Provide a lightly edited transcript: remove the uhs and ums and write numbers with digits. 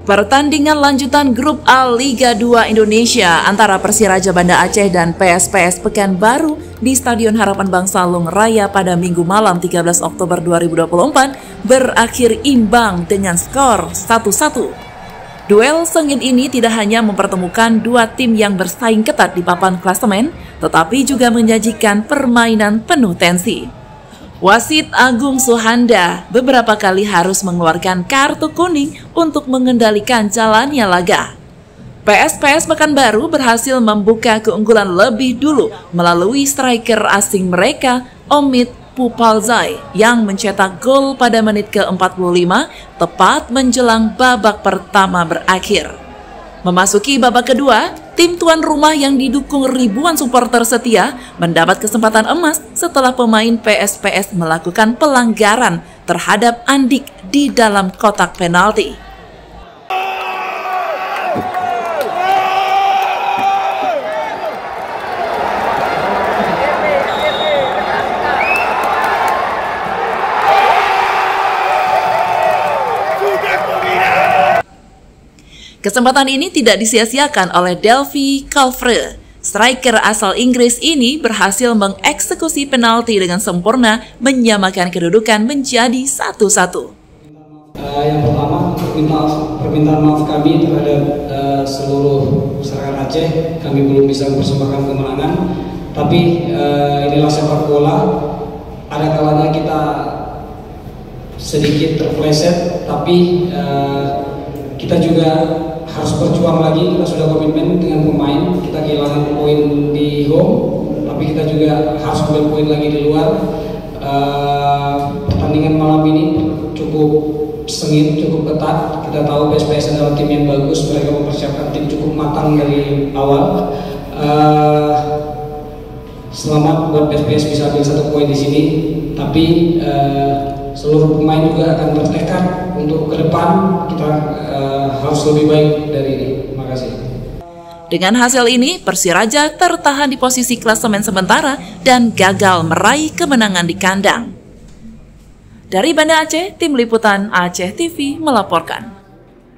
Pertandingan lanjutan Grup A Liga 2 Indonesia antara Persiraja Banda Aceh dan PSPS Pekanbaru di Stadion Harapan Bangsa Long Raya pada Minggu malam 13 Oktober 2024 berakhir imbang dengan skor 1-1. Duel sengit ini tidak hanya mempertemukan dua tim yang bersaing ketat di papan klasemen, tetapi juga menyajikan permainan penuh tensi. Wasit Agung Suhanda beberapa kali harus mengeluarkan kartu kuning untuk mengendalikan jalannya laga. PSPS Pekanbaru berhasil membuka keunggulan lebih dulu melalui striker asing mereka, Omid Pupalzai, yang mencetak gol pada menit ke-45 tepat menjelang babak pertama berakhir. Memasuki babak kedua, tim tuan rumah yang didukung ribuan supporter setia mendapat kesempatan emas setelah pemain PSPS melakukan pelanggaran terhadap Andik di dalam kotak penalti. Kesempatan ini tidak disia-siakan oleh Delphi Calvre. Striker asal Inggris ini berhasil mengeksekusi penalti dengan sempurna, menyamakan kedudukan menjadi 1-1. Yang pertama, permintaan maaf kami terhadap seluruh masyarakat Aceh. Kami belum bisa mempersembahkan kemenangan, tapi inilah sepak bola. Ada kalanya kita sedikit terpleset, tapi kita juga harus berjuang lagi. Kita sudah komitmen dengan pemain, kita kehilangan poin di home, tapi kita juga harus ambil poin lagi di luar. Pertandingan malam ini cukup sengit, cukup ketat. Kita tahu PSPS adalah tim yang bagus, mereka mempersiapkan tim cukup matang dari awal. Selamat buat PSPS bisa ambil 1 poin di sini, tapi seluruh pemain juga akan bertekad untuk ke depan kita harus lebih baik dari ini. Terima kasih. Dengan hasil ini, Persiraja tertahan di posisi klasemen sementara dan gagal meraih kemenangan di kandang. Dari Banda Aceh, Tim Liputan Aceh TV melaporkan.